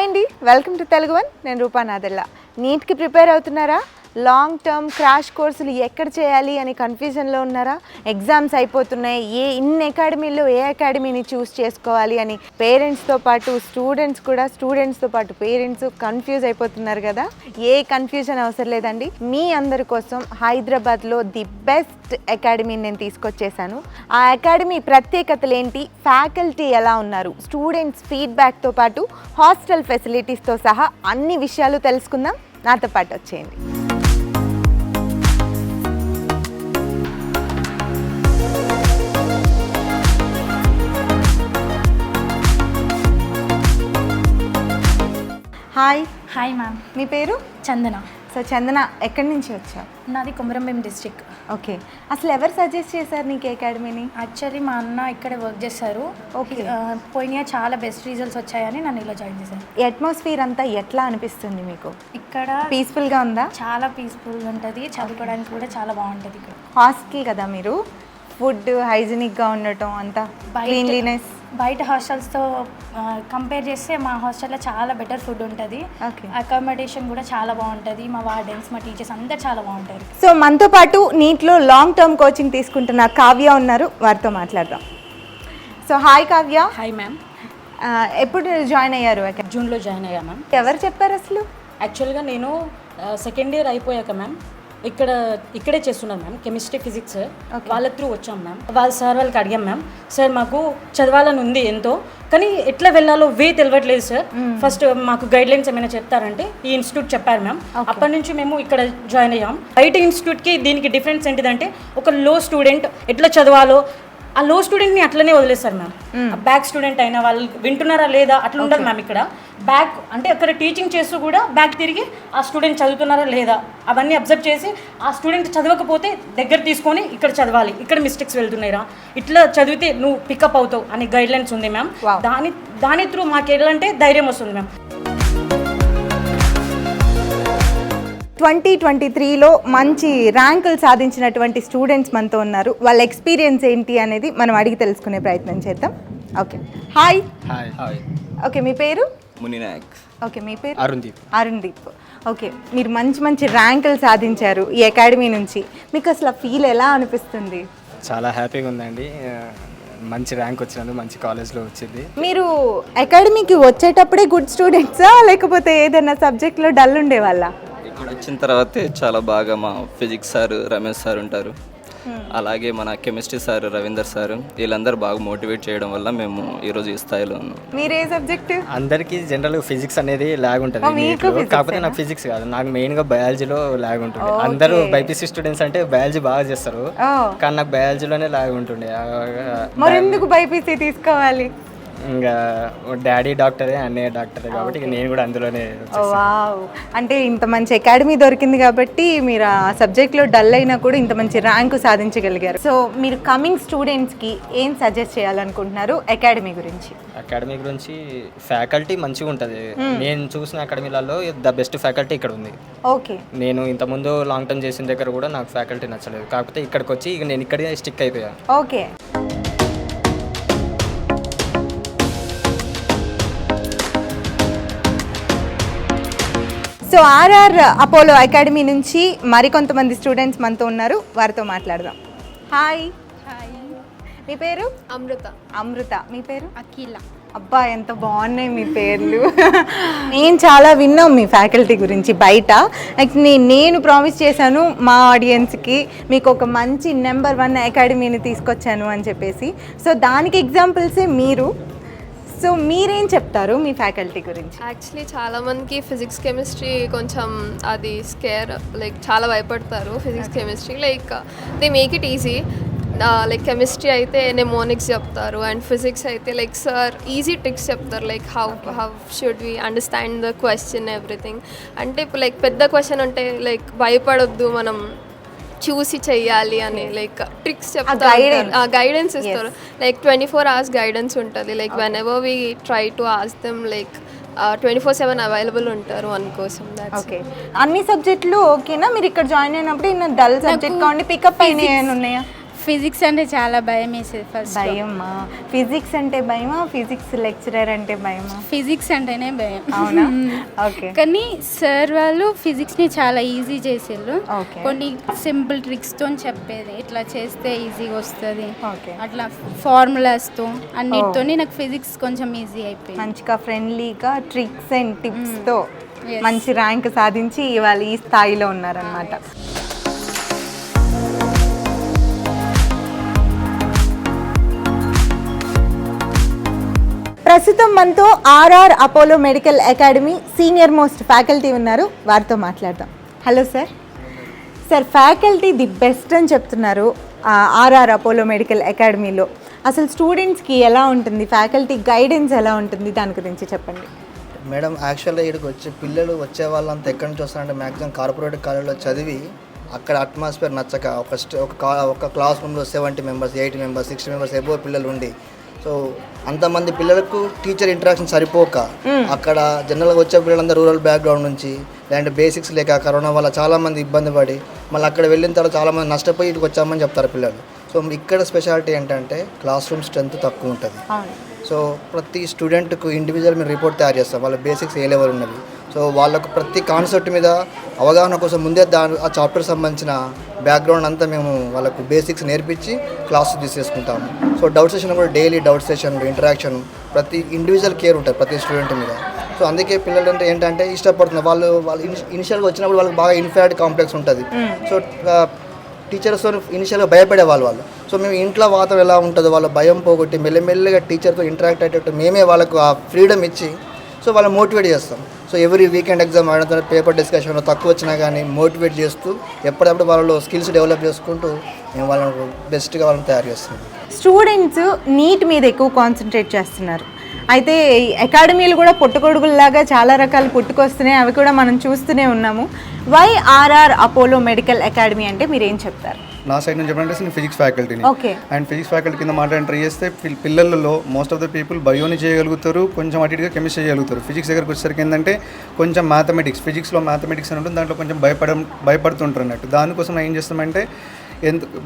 Hi అండి, welcome to Telugu one. నేను రూపా Nadella. నీట్కి prepare అవుతున్నారా? లాంగ్ టర్మ్ క్రాష్ కోర్సులు ఎక్కడ చేయాలి అని కన్ఫ్యూజన్లో ఉన్నారా? ఎగ్జామ్స్ అయిపోతున్నాయి, ఇన్ని అకాడమీలో ఏ అకాడమీని చూస్ చేసుకోవాలి అని పేరెంట్స్తో పాటు స్టూడెంట్స్తో పాటు పేరెంట్స్ కన్ఫ్యూజ్ అయిపోతున్నారు కదా. ఏ కన్ఫ్యూజన్ అవసరం లేదండి. మీ అందరి కోసం హైదరాబాద్లో ది బెస్ట్ అకాడమీని నేను తీసుకొచ్చేసాను. ఆ అకాడమీ ప్రత్యేకతలు ఏంటి, ఫ్యాకల్టీ ఎలా ఉన్నారు, స్టూడెంట్స్ ఫీడ్బ్యాక్తో పాటు హాస్టల్ ఫెసిలిటీస్తో సహా అన్ని విషయాలు తెలుసుకుందాం. నాతో పాటు వచ్చేయండి. Hi ma'am. మీ పేరు? చందన. సో చందన, ఎక్కడి నుంచి వచ్చావు? నాది కొమరంభీం డిస్ట్రిక్ట్. ఓకే, అసలు ఎవరు సజెస్ట్ చేశారు నీకు అకాడమీని? యాక్చువల్లీ మా అన్న ఇక్కడే వర్క్ చేస్తారు. ఓకే. పోయినా చాలా బెస్ట్ రిజల్ట్స్ వచ్చాయని నన్ను ఇలా జాయిన్ చేశాను. అట్మాస్ఫియర్ అంతా ఎట్లా అనిపిస్తుంది మీకు? ఇక్కడ పీస్ఫుల్గా ఉందా? చాలా పీస్ఫుల్గా ఉంటుంది, చదువుకోవడానికి కూడా చాలా బాగుంటుంది. ఇక్కడ హాస్టల్ కదా మీరు, ఫుడ్ హైజీనిక్గా ఉండటం అంతా, క్లీన్లీనెస్ బయట హాస్టల్స్తో కంపేర్ చేస్తే మా హాస్టల్లో చాలా బెటర్ ఫుడ్ ఉంటుంది. ఓకే. అకామిడేషన్ కూడా చాలా బాగుంటుంది. మా వార్డెన్స్, మా టీచర్స్ అందరు చాలా బాగుంటారు. సో మనతో పాటు నీట్లో లాంగ్ టర్మ్ కోచింగ్ తీసుకుంటున్న కావ్య ఉన్నారు, వారితో మాట్లాడదాం. So hi Kavya. Hi ma'am. ఎప్పుడు జాయిన్ అయ్యారు? జూన్లో జాయిన్ అయ్యా మ్యామ్. ఎవరు చెప్పారు అసలు? యాక్చువల్గా నేను సెకండ్ ఇయర్ అయిపోయాక మ్యామ్ ఇక్కడే చేస్తున్నాను మ్యామ్, కెమిస్ట్రీ ఫిజిక్స్. వాళ్ళ త్రూ వచ్చాం మ్యామ్. వాళ్ళకి అడిగాం మ్యామ్, సార్ మాకు చదవాలని ఉంది ఎంతో, కానీ ఎట్లా వెళ్ళాలో తెలియట్లేదు సార్, ఫస్ట్ మాకు గైడ్ లైన్స్ ఏమైనా చెప్తారంటే ఈ ఇన్స్టిట్యూట్ చెప్పారు మ్యామ్. అప్పటి నుంచి మేము ఇక్కడ జాయిన్ అయ్యాం. బయట ఇన్స్టిట్యూట్కి దీనికి డిఫరెన్స్ ఏంటిదంటే, ఒక లో స్టూడెంట్ ఎట్లా చదవాలో ఆ లో స్టూడెంట్ని అట్లనే వదిలేస్తారు మ్యామ్. బ్యాక్ స్టూడెంట్ అయినా వాళ్ళు వింటున్నారా లేదా అట్లా ఉండదు మ్యామ్. ఇక్కడ బ్యాక్ అంటే అక్కడ టీచింగ్ చేస్తూ కూడా బ్యాక్ తిరిగి ఆ స్టూడెంట్ చదువుతున్నారా లేదా అవన్నీ అబ్జర్వ్ చేసి ఆ స్టూడెంట్ చదవకపోతే దగ్గర తీసుకొని ఇక్కడ చదవాలి, ఇక్కడ మిస్టేక్స్ వెళ్తున్నాయిరా, ఇట్లా చదివితే నువ్వు పికప్ అవుతావు అనే గైడ్ లైన్స్ ఉంది మ్యామ్. దాని త్రూ మాకు ఎలాంటి ధైర్యం వస్తుంది మ్యామ్. 2023లో మంచి ర్యాంకులు సాధించినటువంటి స్టూడెంట్స్ మనతో ఉన్నారు. వాళ్ళ ఎక్స్పీరియన్స్ ఏంటి అనేది మనం అడిగి తెలుసుకునే ప్రయత్నం చేద్దాం. Okay, hi. హాయ్. ఓకే, మీ పేరు? మునినాయక్. ఓకే, మీ పేరు? అరుణ్దీప్. ఓకే, మీరు మంచి ర్యాంకులు సాధించారు ఈ అకాడమీ నుంచి. మీకు అసలు ఫీల్ ఎలా అనిపిస్తుంది? చాలా హ్యాపీగా ఉందండి, మంచి ర్యాంక్ వచ్చినందుకు, మంచి కాలేజ్లో వచ్చింది. మీరు అకాడమీకి వచ్చేటప్పుడే గుడ్ స్టూడెంట్సా, లేకపోతే ఏదైనా సబ్జెక్ట్లో డల్ ఉండేవాళ్ళ? ఇక్కడ వచ్చిన తర్వాతే చాలా బాగా మా ఫిజిక్స్ సార్ రమేష్ సార్ ఉంటారు, అలాగే మన కెమిస్ట్రీ సార్ రవీందర్ సార్, వీళ్ళందరూ బాగా మోటివేట్ చేయడం వల్ల మేము ఈరోజు ఈ స్థాయిలో ఉన్నాం. మీరే సబ్జెక్ట్? అందరికీ జనరల్గా ఫిజిక్స్ అనేది ల్యాగ్ ఉంటుంది, కాకపోతే నాకు ఫిజిక్స్ కాదు, నాకు మెయిన్గా బయాలజీలో ల్యాగ్ ఉంటుంది. అందరూ బైపీసీ స్టూడెంట్స్ అంటే బయాలజీ బాగా చేస్తారు, కానీ నాకు బయాలజీలోనే ల్యాగ్ ఉంటుండే. మరి ఎందుకు బైపీసీ తీసుకోవాలి? ఇంకా డాడీ డాక్టరే, అన్నయ్య డాక్టరే, కాబట్టి నేను కూడా అందులోనే. వావ్, అంటే ఇంత మంచి అకాడమీ దొరికింది కాబట్టి మీరు ఆ సబ్జెక్ట్లో డల్ అయినా కూడా ఇంత మంచి ర్యాంకు సాధించగలిగారు. సో మీరు కమింగ్ స్టూడెంట్స్కి ఏం సజెస్ట్ చేయాలనుకుంటున్నారు అకాడమీ గురించి? అకాడమీ గురించి ఫ్యాకల్టీ మంచిగా ఉంటుంది. నేను చూసిన అకాడమీలలో ద బెస్ట్ ఫ్యాకల్టీ ఇక్కడ ఉంది. ఓకే. నేను ఇంతకుముందు లాంగ్ టర్మ్ చేసిన దగ్గర కూడా నాకు ఫ్యాకల్టీ నచ్చలేదు, కాకపోతే ఇక్కడికి వచ్చి ఇక నేను ఇక్కడే స్టిక్ అయిపోయాను. Okay. So RR Apollo academy నుంచి మరికొంతమంది స్టూడెంట్స్ మనతో ఉన్నారు, వారితో మాట్లాడదాం. హాయ్. మీ పేరు? అమృత. మీ పేరు? అఖిల. అబ్బా, ఎంత బాగున్నాయి మీ పేర్లు. నేను చాలా విన్నాం మీ ఫ్యాకల్టీ గురించి బయట. నేను ప్రామిస్ చేశాను మా ఆడియన్స్కి, మీకు ఒక మంచి నెంబర్ 1 అకాడమీని తీసుకొచ్చాను అని చెప్పేసి. సో దానికి ఎగ్జాంపుల్సే మీరు. సో మీరేం చెప్తారు మీ ఫ్యాకల్టీ గురించి? యాక్చువల్లీ చాలామందికి ఫిజిక్స్ కెమిస్ట్రీ కొంచెం అది స్కేర్, లైక్ చాలా భయపడతారు physics chemistry. Like they make it easy. Like chemistry అయితే నెమోనిక్స్ చెప్తారు, అండ్ ఫిజిక్స్ అయితే లైక్ సార్ ఈజీ ట్రిక్స్ చెప్తారు, like how should we understand the question everything. అంటే ఇప్పుడు లైక్ పెద్ద క్వశ్చన్ ఉంటే లైక్ భయపడొద్దు, మనం చూసి చెయ్యాలి అని లైక్ ట్రిక్స్ చెప్తారు, గైడెన్స్ ఇస్తారు. లైక్ 24 hours గైడెన్స్ ఉంటుంది. Like when ever we try to ask them, like 24/7 available ఉంటారు అందుకోసం. ఓకే. అన్ని సబ్జెక్టులు ఓకేనా? మీరు ఇక్కడ జాయిన్ అయినప్పుడు ఇన్న డల్ సబ్జెక్ట్ కావండి పికప్ అయినాయి ఉన్నాయా? ఫిజిక్స్ అంటే చాలా భయం వేసేది ఫస్ట్. భయమా? ఫిజిక్స్ అంటే భయమా, ఫిజిక్స్ లెక్చరర్ అంటే భయమా? ఫిజిక్స్ అంటేనే భయం. అవునా? ఓకే. కానీ సార్ వాళ్ళు ఫిజిక్స్ని చాలా ఈజీ చేసేళ్ళు. ఓకే. కొన్ని సింపుల్ ట్రిక్స్తో చెప్పేది, ఇట్లా చేస్తే ఈజీగా వస్తుంది, ఓకే. అట్లా ఫార్ములాస్తో అన్నిటితో నాకు ఫిజిక్స్ కొంచెం ఈజీ అయిపోయింది. మంచిగా ఫ్రెండ్లీగా ట్రిక్స్ అండ్ టిప్స్తో Yes. మంచి ర్యాంక్ సాధించి ఇవాళ ఈ స్థాయిలో ఉన్నారనమాట. ప్రస్తుతం మనతో RR Apollo medical academy senior most faculty ఉన్నారు, వారితో మాట్లాడదాం. Hello sir. Sir, faculty the best అని చెప్తున్నారు ఆర్ఆర్ అపోలో మెడికల్ అకాడమీలో. అసలు స్టూడెంట్స్కి ఎలా ఉంటుంది, ఫ్యాకల్టీ గైడెన్స్ ఎలా ఉంటుంది, దాని గురించి చెప్పండి. మేడం, యాక్చువల్గా ఇక్కడికి వచ్చే పిల్లలు వచ్చే వాళ్ళంతా ఎక్కడి నుంచి వస్తారంటే మ్యాక్సిమం కార్పొరేట్ కాలేజ్లో చదివి అక్కడ అట్మాస్ఫియర్ నచ్చక ఒక క్లాస్ రూమ్లో 70 మెంబర్స్, 80 మెంబర్స్, 60 మెంబర్స్ ఎబో పిల్లలు ఉండి, సో అంతమంది పిల్లలకు టీచర్ ఇంటరాక్షన్ సరిపోక అక్కడ జనరల్గా వచ్చే పిల్లలందరూ రూరల్ బ్యాక్గ్రౌండ్ నుంచి లేదంటే బేసిక్స్ లేక కరోనా వల్ల చాలామంది ఇబ్బంది పడి మళ్ళీ అక్కడ వెళ్ళిన తర్వాత చాలామంది నష్టపోయి ఇక్కడికి వచ్చామని చెప్తారు పిల్లలు. సో ఇక్కడ స్పెషాలిటీ ఏంటంటే క్లాస్ రూమ్ స్ట్రెంత్ తక్కువ ఉంటుంది. సో ప్రతి స్టూడెంట్కు ఇండివిజువల్ మేము రిపోర్ట్ తయారు చేస్తాం, వాళ్ళ బేసిక్స్ ఏ లెవెల్ ఉన్నవి. సో వాళ్ళకు ప్రతి కాన్సెప్ట్ మీద అవగాహన కోసం ముందే ఆ చాప్టర్ సంబంధించిన బ్యాక్గ్రౌండ్ అంతా మేము వాళ్ళకు బేసిక్స్ నేర్పించి క్లాస్ తీసేసుకుంటాము. సో డౌట్ సెషన్ కూడా డైలీ డౌట్ సెషన్లు, ఇంటరాక్షన్, ప్రతి ఇండివిజువల్ కేర్ ఉంటుంది ప్రతి స్టూడెంట్ మీద. సో అందుకే పిల్లలు అంటే ఏంటంటే ఇష్టపడుతున్నారు. వాళ్ళు ఇనిషియల్గా వచ్చినప్పుడు వాళ్ళకి బాగా ఇన్ఫాక్ట్ కాంప్లెక్స్ ఉంటుంది. సో టీచర్స్తో ఇనిషియల్గా భయపడే వాళ్ళు. సో మేము ఇంట్లో వాతావరణం ఎలా ఉంటుందో వాళ్ళ భయం పోగొట్టి మెల్లమెల్లగా టీచర్తో ఇంటరాక్ట్ అయ్యేటట్టు మేమే వాళ్ళకు ఆ ఫ్రీడమ్ ఇచ్చి సో వాళ్ళని మోటివేట్ చేస్తాం. సో ఎవ్రీ వీకెండ్ ఎగ్జామ్ ఆడిన తర్వాత పేపర్ డిస్కషన్లో తక్కువ వచ్చినా కానీ మోటివేట్ చేస్తూ ఎప్పటికప్పుడు వాళ్ళలో స్కిల్స్ డెవలప్ చేసుకుంటూ మేము వాళ్ళని బెస్ట్గా వాళ్ళని తయారు చేస్తున్నాం. స్టూడెంట్స్ నీట్ మీద ఎక్కువ కాన్సన్ట్రేట్ చేస్తున్నారు. అయితే అకాడమీలు కూడా పుట్టగొడుగుల్లాగా చాలా రకాలు పుట్టుకొస్తున్నాయి, అవి కూడా మనం చూస్తూనే ఉన్నాము. Y RR Apollo medical academy అంటే మీరు ఏం చెప్తారు? నా సైడ్ నుంచి చెప్పాలంటే నేను ఫిజిక్స్ ఫ్యాకల్టీని. ఓకే. అండ్ ఫిజిక్స్ ఫ్యాకల్టీ కింద మాట్లాడి ట్రై చేస్తే పిల్లలలో మోస్ట్ ఆఫ్ ద పీపుల్ బయోని చేయగలుగుతారు, కొంచెం అటు ఇటుగా కెమిస్ట్రీ చేయగలుగుతారు. ఫిజిక్స్ దగ్గరకు వచ్చేసరికి ఏంటంటే కొంచెం మ్యాథమెటిక్స్, ఫిజిక్స్లో మ్యాథమెటిక్స్ అని ఉంటుంది, దాంట్లో కొంచెం భయపడుతుంటారు అన్నట్టు. దానికోసం ఏం చేస్తామంటే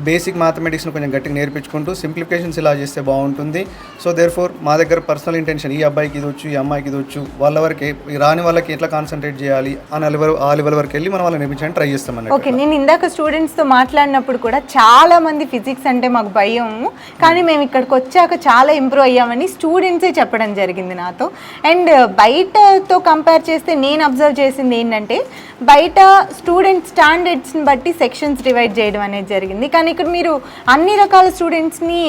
బేసిక్ మ్యాథమెటిక్స్ని కొంచెం గట్టిగా నేర్పించుకుంటూ సింప్లిఫికేషన్స్ ఇలా చేస్తే బాగుంటుంది. సో దేర్ ఫోర్ మా దగ్గర పర్సనల్ ఇంటెన్షన్ ఈ అబ్బాయికి ఇది వచ్చు, ఈ అమ్మాయికి ఇది వచ్చు, వాళ్ళ వరకు రాని వాళ్ళకి ఎట్లా కాన్సన్ట్రేట్ చేయాలి అని ఆ లెవెల్ వరకు వెళ్ళి మనం వాళ్ళని నేర్పించడానికి ట్రై చేస్తాం. ఓకే. నేను ఇందాక స్టూడెంట్స్తో మాట్లాడినప్పుడు కూడా చాలా మంది ఫిజిక్స్ అంటే మాకు భయం, కానీ మేము ఇక్కడికి వచ్చాక చాలా ఇంప్రూవ్ అయ్యామని స్టూడెంట్సే చెప్పడం జరిగింది నాతో. అండ్ బయటతో కంపేర్ చేస్తే నేను అబ్జర్వ్ చేసింది ఏంటంటే బయట స్టూడెంట్ స్టాండర్డ్స్ని బట్టి సెక్షన్స్ డివైడ్ చేయడం అనేది జరిగింది, కానీ ఇక్కడ మీరు అన్ని రకాల స్టూడెంట్స్ని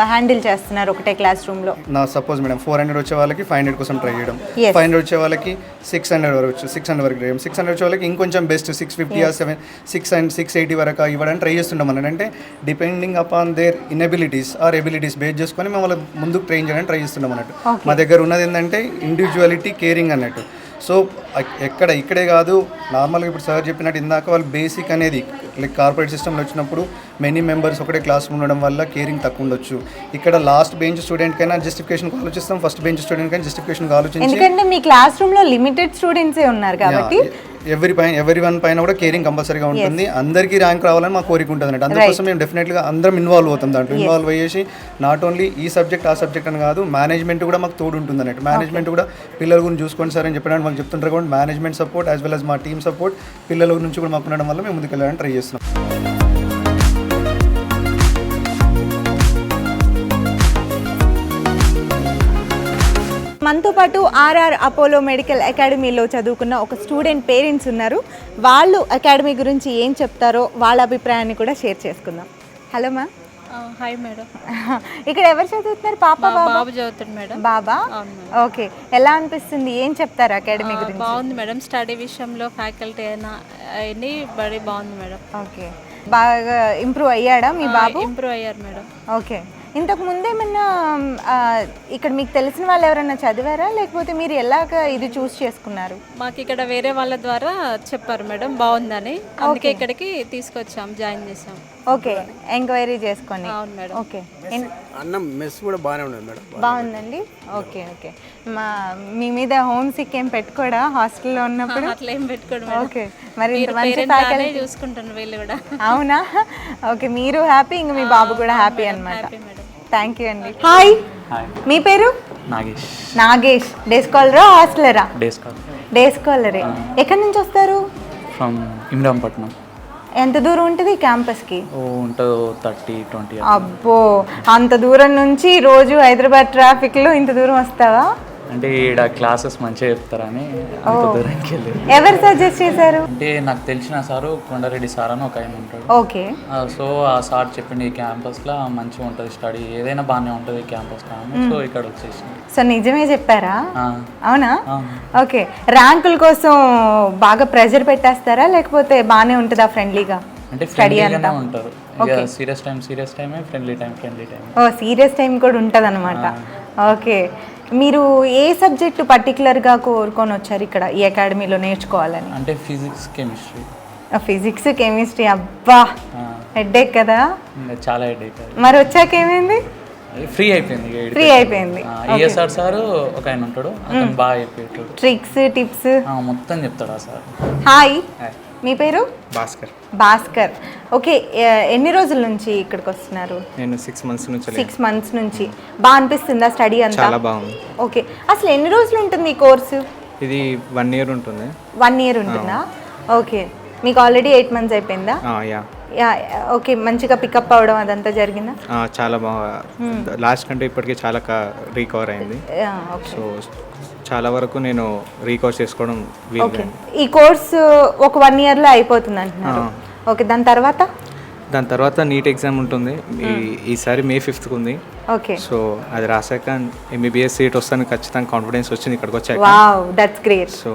హ్యాండిల్ చేస్తున్నారు ఒకటే క్లాస్ రూమ్లో. నా సపోజ్ మేడం 400 వచ్చే వాళ్ళకి 500 కోసం ట్రై చేయడం, 500 వచ్చే వాళ్ళకి 600 వరకు 600 వరకు ట్రై చేయడం, 600 వచ్చే వాళ్ళకి ఇంకొంచెం బెస్ట్ 650 680 వరకు ఇవ్వడానికి ట్రై చేస్తుంటాం. అంటే depending upon their inabilities or abilities base చేసుకొని మేము వాళ్ళ ముందుకు ట్రైన్ చేయడానికి ట్రై చేస్తున్నాం అన్నట్టు. మా దగ్గర ఉన్నది ఏంటంటే ఇండివిజువాలిటీ, కేరింగ్ అన్నట్టు. సో ఇక్కడే కాదు, నార్మల్గా ఇప్పుడు సార్ చెప్పినట్టు ఇందాక వాళ్ళు బేసిక్ అనేది లైక్ కార్పొరేట్ సిస్టంలో వచ్చినప్పుడు మెనీ మెంబర్స్ ఒకటే క్లాస్ ఉండడం వల్ల కేరింగ్ తక్కువ ఉండొచ్చు. ఇక్కడ లాస్ట్ బెంచ్ స్టూడెంట్ కైనా జస్టిఫికేషన్ ఆలోచిస్తాం, ఫస్ట్ బెంచ్ స్టూడెంట్ కైనా జస్టిఫికేషన్ ఆలోచించి, ఎందుకంటే మీ క్లాస్ రూమ్లో లిమిటెడ్ స్టూడెంట్సే ఉన్నారు కాబట్టి ఎవరి వన్ పైన కూడా కేరింగ్ కంపల్సరీగా ఉంటుంది. అందరికీ ర్యాంక్ రావాలని మా కోరిక ఉంటుంది అన్నట్టు. అందుకోసం మేము డెఫినెట్గా అందరం ఇన్వాల్వ్ అవుతాం దాంట్లో. ఇన్వాల్వ్ అయ్యేసి నాట్ ఓన్లీ ఈ సబ్జెక్ట్ ఆ సబ్జెక్ట్ అని కాదు, మేనేజ్మెంట్ కూడా మాకు తోడు ఉంటుంది అన్నట్టు. మేనేజ్మెంట్ కూడా పిల్లల గురించి చూసుకోండి సార్ అని చెప్పడానికి మాకు చెప్తుంటారు కాబట్టి management support as well as మా టీమ్ సపోర్ట్ పిల్లల నుంచి కూడా మాకు ఉండడం వల్ల మేము ముందుకు వెళ్ళడానికి ట్రై చేస్తున్నాం. మనతో పాటు ఆర్ఆర్ అపోలో మెడికల్ అకాడమీలో చదువుకున్న ఒక స్టూడెంట్ పేరెంట్స్ ఉన్నారు. వాళ్ళు అకాడమీ గురించి ఏం చెప్తారో వాళ్ళ అభిప్రాయాన్ని కూడా షేర్ చేసుకుందాం. Hello ma'am. Hi madam. ఇక్కడ ఎవరు చదువుతున్నారు? పాప బాబు చదువుతాడు మేడం. బాబా, ఓకే. ఎలా అనిపిస్తుంది, ఏం చెప్తారు అకాడమీ గురించి? బాగుంది మేడం, స్టడీ విషయంలో ఫ్యాకల్టీ అయినా అన్నీ బడి బాగుంది మేడం. ఓకే. బాగా ఇంప్రూవ్ అయ్యాడా మీ బాబు? ఇంప్రూవ్ అయ్యారు మేడం. ఓకే. ఇంతకు ముందేమన్నా ఇక్కడ మీకు తెలిసిన వాళ్ళు ఎవరైనా చదివారా, లేకపోతే మీరు ఎలాగ ఇది చూస్ చేసుకున్నారు? మాకు ఇక్కడ వేరే వాళ్ళ ద్వారా చెప్పారు మేడం బాగుందని, అందుకే ఇక్కడికి తీసుకొచ్చాం, జాయిన్ చేసాం. ఓకే, ఎంక్వైరీ చేసుకోండి. అవును మేడం. ఓకే. అన్నం మెస్ కూడా బాగానే ఉండదు మేడం. బాగుందండి. ఓకే. ఓకే. మీ మీద హోమ్ సిక్ ఏం పెట్టుకోడా హాస్టల్లో ఉన్నప్పుడు? అట్లా ఏం పెట్టుకోడు. ఓకే. మరి ఇంత మీరు మంచి parent లానే ఫ్యాకల్టీ చూసుకుంటున్నారు వీళ్ళు కూడా. అవునా? ఓకే, మీరు హ్యాపీ, ఇంక మీ బాబు కూడా హ్యాపీ అన్నమాట. Happy madam. థ్యాంక్ యూ అండి. హాయ్, మీ పేరు? నాగేష్. నాగేష్. డే స్కాలరా హాస్టలరా? డే స్కాలర్ డే స్కాలరే. ఎక్కడి నుంచి వస్తారు? ఫ్రమ్ ఇమ్రాంపట్నం. ఎంత దూరం ఉంటుంది క్యాంపస్కి? ఉంటుందో 30-20. అబ్బో, అంత దూరం నుంచి రోజు హైదరాబాద్ ట్రాఫిక్లో ఇంత దూరం వస్తావా? అంటే ఈడ క్లాసెస్ మంచిగా చెప్తారని అంత దూరంకి వెళ్ళారు. ఎవరు సజెస్ట్ చేశారు? అంటే నాకు తెలిసిన సారు కొండారెడ్డి సార్ అని ఒక ఆయన ఉంటాడు. ఓకే. సో ఆ సార్ చెప్పింది ఈ క్యాంపస్లో మంచిగా ఉంటుంది స్టడీ, ఏదైనా బాగానే ఉంటుంది క్యాంపస్లో అని. సో ఇక్కడ వచ్చేసింది. సో నిజమే చెప్పారా? ఆ. అవునా? ఆ. ఓకే. ర్యాంకుల కోసం బాగా ప్రెషర్ పెట్టేస్తారా, లేకపోతే బాగానే ఉంటుందా ఫ్రెండ్లీగా? అంటే స్టడీ ఫ్రెండ్లీగానే అంతా ఉంటారు. ఓకే. సీరియస్ టైమే, ఫ్రెండ్లీ టైం. ఓ, సీరియస్ టైం కూడా ఉంటుంది అనమాట. ఓకే. మీరు ఏ సబ్జెక్టు పర్టికులర్గా కోరుకొని వచ్చారు ఇక్కడ ఈ అకాడమీలో నేర్చుకోవాలని? అంటే ఫిజిక్స్, కెమిస్ట్రీ. Physics, chemistry. అబ్బా, హెడ్ఏక్ కదా. ఇంకా చాలా హెడేక్. మరి వచ్చాక ఏమైంది? ఫ్రీ అయిపోయింది. ఫ్రీ అయిపోయింది. ఈఎస్ఆర్ సార్ ఒక ఆయన ఉంటాడు, అతను బాగా చెప్పేటాడు. ట్రిక్స్, టిప్స్ మొత్తం చెప్తాడు ఆ సార్. హాయ్, మీ పేరు? భాస్కర్. భాస్కర్. ఓకే, ఎన్ని రోజుల నుంచి ఇక్కడికి వస్తున్నారు? నేను 6 months నుంచి. 6 months నుంచి. బాగా అనిపిస్తుందా స్టడీ అంతా? చాలా బాగుంది. ఓకే, అసలు ఎన్ని రోజులు ఉంటుంది ఈ కోర్సు? ఇది 1 year ఉంటుంది. 1 year ఉంటుందా? ఓకే. మీకు ఆల్రెడీ 8 months అయిపోయిందా? యా. ఓకే, మంచిగా పికప్ అవ్వడం అదంతా జరిగిందా? చాలా బాగా, లాస్ట్ కంటే ఇప్పటికీ చాలా రీకవర్ అయింది. సో చాలా వరకు నేను రీకవర్ చేసుకోవడం ఓకే. ఈ కోర్సు ఒక 1 yearలో అయిపోతుంది అంటున్నారు. ఓకే, దాని తర్వాత నీట్ ఎగ్జామ్ ఉంటుంది. ఈసారి May 5th ఉంది. ఓకే. సో అది రాసాక MBBS సీట్ వస్తాను ఖచ్చితంగా కాన్ఫిడెన్స్ వచ్చింది ఇక్కడికి వచ్చాక. Wow, that's great. సో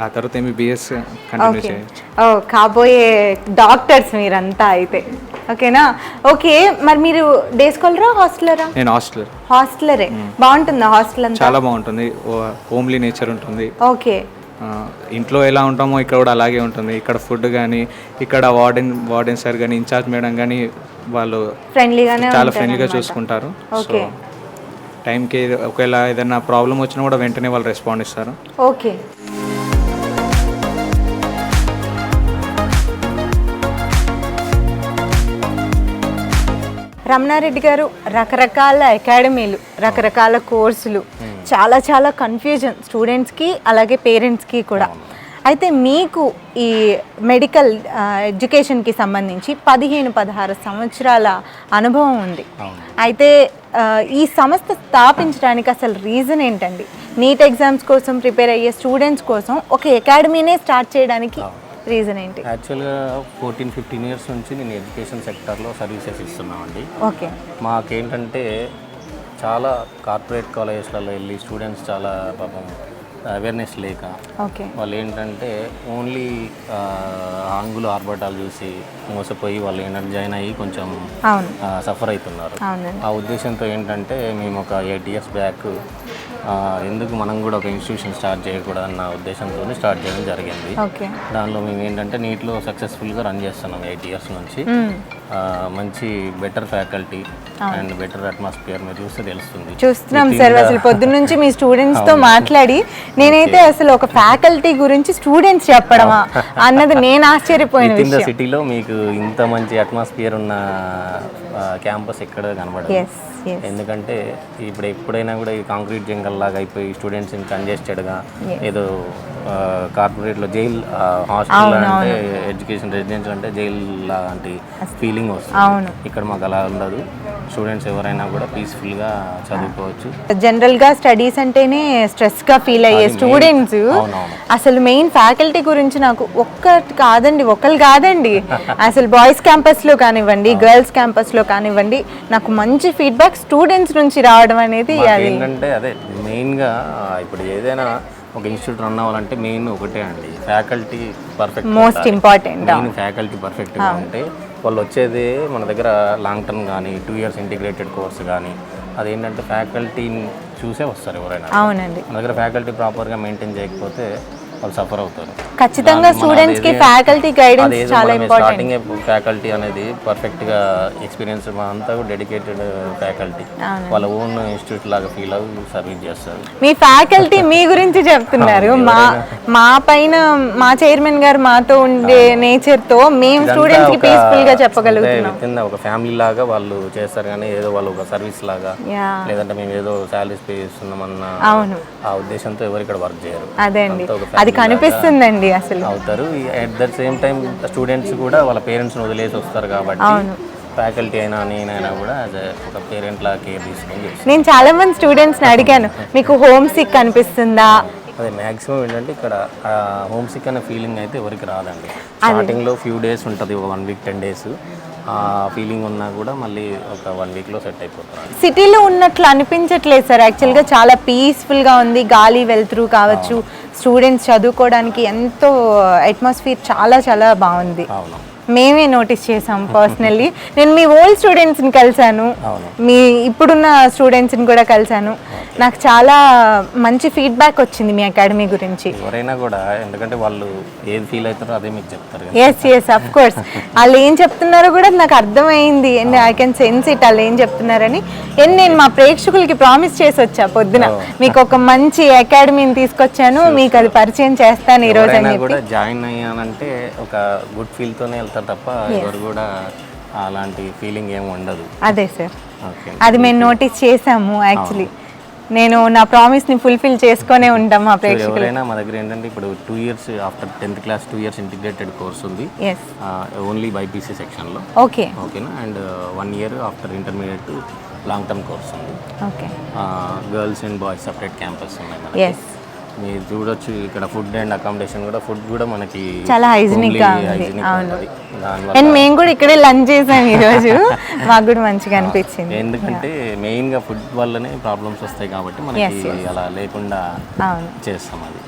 ఆ తర్వాత MBBS కంటిన్యూ చేయొచ్చు. ఓ, కాబోయే డాక్టర్స్ మీరంతా అయితే. ఓకేనా? ఓకే, మరి మీరు డే స్కాలరా హాస్టలరా? నేను హాస్టలర్. హాస్టలరే. బాగుంటుందా హాస్టల్ అంతా? చాలా బాగుంటుంది. హోమ్లీ నేచర్ ఉంటుంది. ఓకే. ఇంట్లో ఎలా ఉంటామో ఇక్కడ కూడా అలాగే ఉంటుంది. ఇక్కడ ఫుడ్ కానీ, ఇక్కడ వార్డెన్ సార్ కానీ, ఇన్ఛార్జ్ మేడం కానీ వాళ్ళు చాలా ఫ్రెండ్లీగా చూసుకుంటారు. సో టైంకి ఒకవేళ ఏదైనా ప్రాబ్లం వచ్చినా కూడా వెంటనే వాళ్ళు రెస్పాండ్ ఇస్తారు. ఓకే. రమణారెడ్డి గారు, రకరకాల అకాడమీలు, రకరకాల కోర్సులు, చాలా చాలా కన్ఫ్యూజన్ స్టూడెంట్స్కి అలాగే పేరెంట్స్కి కూడా. అయితే మీకు ఈ మెడికల్ ఎడ్యుకేషన్కి సంబంధించి 15-16 సంవత్సరాల అనుభవం ఉంది. అయితే ఈ సంస్థ స్థాపించడానికి అసలు రీజన్ ఏంటండి? నీట్ ఎగ్జామ్స్ కోసం ప్రిపేర్ అయ్యే స్టూడెంట్స్ కోసం ఒక అకాడమీనే స్టార్ట్ చేయడానికి రీజన్ ఏంటి? యాక్చువల్గా 14-15 years నుంచి నేను ఎడ్యుకేషన్ సెక్టర్లో సర్వీసెస్ ఇస్తున్నామండి. ఓకే. మాకేంటంటే చాలా కార్పొరేట్ కాలేజెస్లలో వెళ్ళి స్టూడెంట్స్ చాలా పాపం అవేర్నెస్ లేక వాళ్ళు ఏంటంటే ఓన్లీ ఆంగులు ఆర్భటాలు చూసి మోసపోయి వాళ్ళు ఏంటంటే జాయిన్ అయ్యి కొంచెం సఫర్ అవుతున్నారు. ఆ ఉద్దేశంతో ఏంటంటే మేము ఒక 8 years బ్యాక్ ఎందుకు మనం కూడా ఒక ఇన్స్టిట్యూషన్ స్టార్ట్ చేయకూడదన్న ఉద్దేశంతో స్టార్ట్ చేయడం జరిగింది. దానిలో మేము ఏంటంటే నీట్లో సక్సెస్ఫుల్గా రన్ చేస్తున్నాం 8 years నుంచి. మంచి better faculty and better atmosphere మీరు చూస్తే తెలుస్తుంది. చూస్తున్నాం సార్, అసలు పొద్దున్న నుంచి మీ స్టూడెంట్స్తో మాట్లాడి నేనైతే అసలు ఒక ఫ్యాకల్టీ గురించి స్టూడెంట్స్ చెప్పడమా అన్నది నేను ఆశ్చర్యపోయిన విషయం. సిటీలో మీకు ఇంత మంచి అట్మాస్ఫియర్ ఉన్న క్యాంపస్ ఎక్కడ కనబడదు. ఎందుకంటే ఇప్పుడు ఎప్పుడైనా కూడా ఈ కాంక్రీట్ జంగల్ లాగా అయిపోయి స్టూడెంట్స్ కంజెస్టెడ్గా ఏదో కార్పొరేట్లో జైల్ హాస్టల్ అంటే ఎడ్యుకేషన్ రెసిడెన్షియల్ అంటే జైల్ లాంటి ఫీలింగ్ వస్తుంది. ఇక్కడ మాకు అలా ఉండదు. స్టూడెంట్స్ ఎవరైనా కూడా పీస్ఫుల్గా చదువుకోవచ్చు. జనరల్గా స్టడీస్ అంటేనే స్ట్రెస్గా ఫీల్ అయ్యే స్టూడెంట్స్ అసలు మెయిన్ ఫ్యాకల్టీ గురించి నాకు ఒకళ్ళు కాదండి అసలు బాయ్స్ క్యాంపస్లో కానివ్వండి, గర్ల్స్ క్యాంపస్లో కానివ్వండి, నాకు మంచి ఫీడ్బ్యాక్ స్టూడెంట్స్ నుంచి రావడం అనేది ఏంటంటే అదే మెయిన్గా ఇప్పుడు ఏదైనా ఒక ఇన్స్టిట్యూట్ రన్ అవ్వాలంటే మెయిన్ ఒకటే అండి, faculty perfect, most important. Main faculty పర్ఫెక్ట్గా ఉంటే వాళ్ళు వచ్చేది మన దగ్గర లాంగ్ టర్మ్ కానీ 2 years ఇంటిగ్రేటెడ్ కోర్స్ కానీ అదేంటంటే ఫ్యాకల్టీని చూసే వస్తారు ఎవరైనా. అవునండి. మన దగ్గర ఫ్యాకల్టీ ప్రాపర్గా మెయింటైన్ చేయకపోతే వాళ్ళు సఫర్ అవుతారు. ఖచ్చితంగా స్టూడెంట్స్ కి ఫ్యాకల్టీ గైడెన్స్ చాలా ఇంపార్టెంట్. స్టార్టింగ్ ఫ్యాకల్టీ అనేది పర్ఫెక్ట్గా ఎక్స్పీరియన్స్ అంతా డెడికేటెడ్ ఫ్యాకల్టీ, వాళ్ళ ఓన్ ఇన్స్టిట్యూట్ లాగా ఫీల్ అవి సర్వీస్ చేస్తారు. మీ ఫ్యాకల్టీ మీ గురించి చెప్తున్నారు. మా పైన మా చైర్మన్ గారు మాతో ఉండే నేచర్ తో మేము స్టూడెంట్స్ కి పీస్ఫుల్ గా చెప్పగలుగుతున్నాం. ఒక ఫ్యామిలీ లాగా వాళ్ళు చేస్తారు, కానీ ఏదో వాళ్ళు ఒక సర్వీస్ లాగా లేదంటే మేము ఏదో సాలరీస్ పే చేస్తున్నామన్న ఆ ఉద్దేశంతో ఎవరు ఇక్కడ వర్క్ చేయరు. అదే అండి, అది కనిపిస్తుందండి అసలు. అవుతారు. At the same time students కూడా వాళ్ళ పేరెంట్స్ని వదిలేసి వస్తారు కాబట్టి ఫ్యాకల్టీ అయినా నేనైనా కూడా ఒక పేరెంట్ లా కేర్ తీసుకొని. నేను చాలా మంది స్టూడెంట్స్ని అడిగాను, మీకు హోమ్ సిక్ అనిపిస్తుందా? అదే మ్యాక్సిమం ఏంటంటే ఇక్కడ హోమ్ సిక్ అనే ఫీలింగ్ అయితే ఎవరికి రాదండి. స్టార్టింగ్లో ఫ్యూ డేస్ ఉంటుంది, 1 వీక్ 10 డేస్ ఆ ఫీలింగ్ ఉన్నా కూడా మళ్ళీ ఒక 1 వీక్లో సెట్ అయిపోతుంది. సిటీలో ఉన్నట్లు అనిపించట్లేదు సార్. యాక్చువల్గా చాలా పీస్ఫుల్గా ఉంది, గాలి వెళ్తురు కావచ్చు, స్టూడెంట్స్ చదువుకోవడానికి ఎంతో అట్మాస్ఫియర్ చాలా చాలా బాగుంది. మేమే నోటీస్ చేసాం పర్సనల్లీ. నేను మీ ఓల్డ్ స్టూడెంట్స్ని కలిశాను, మీ ఇప్పుడున్న స్టూడెంట్స్ని కూడా కలిశాను. నాకు చాలా మంచి ఫీడ్బ్యాక్ వచ్చింది మీ అకాడమీ గురించి. ఎవరైనా కూడా ఎందుకంటే వాళ్ళు ఏది ఫీల్ అవుతారో అదే మీకు చెప్తారు. Yes of course. వాళ్ళు ఏం చెప్తున్నారో కూడా నాకు అర్థమైంది. And I can sense it వాళ్ళు ఏం చెప్తున్నారని. అండ్ నేను మా ప్రేక్షకులకి ప్రామిస్ చేసి వచ్చా పొద్దున, మీకు ఒక మంచి అకాడమీని తీసుకొచ్చాను, మీకు అది పరిచయం చేస్తాను ఈ రోజు అని చెప్పి. జాయిన్ అయ్యానంటే ఒక గుడ్ ఫీల్ తోనే వెళ్తారు తప్ప ఎవరు కూడా అలాంటి ఫీలింగ్ ఏమి ఉండదు. అదే సార్, అది మేము నోటీస్ చేసాము. యాక్చువల్లీ నేను నా ప్రామిస్ని ఫుల్ఫిల్ చేసుకునే ఉంటాం మా ప్రేక్షకులు. ఎవరైనా మా దగ్గర ఏంటంటే ఇప్పుడు 2 years after 10th class 2 years integrated course ఉంది ఓన్లీ బైపీసీ సెక్షన్లో. ఓకేనా. And 1 year after intermediate long term course ఉంది. Girls and boys separate campus ఉన్నాయి మనకి. మీరు చూడొచ్చు ఇక్కడ ఫుడ్ అండ్ అకామిడేషన్ కూడా, ఫుడ్ కూడా మనకి చాలా హైజీనిక్ గా ఉంది. అండ్ మేము కూడా ఇక్కడే లంచ్ చేసాం ఈ రోజు, మాకు కూడా మంచిగా అనిపించింది. ఎందుకంటే మెయిన్ గా ఫుడ్ వల్లనే ప్రాబ్లమ్స్ వస్తాయి కాబట్టి మనకి అలా లేకుండా చేస్తాం అది.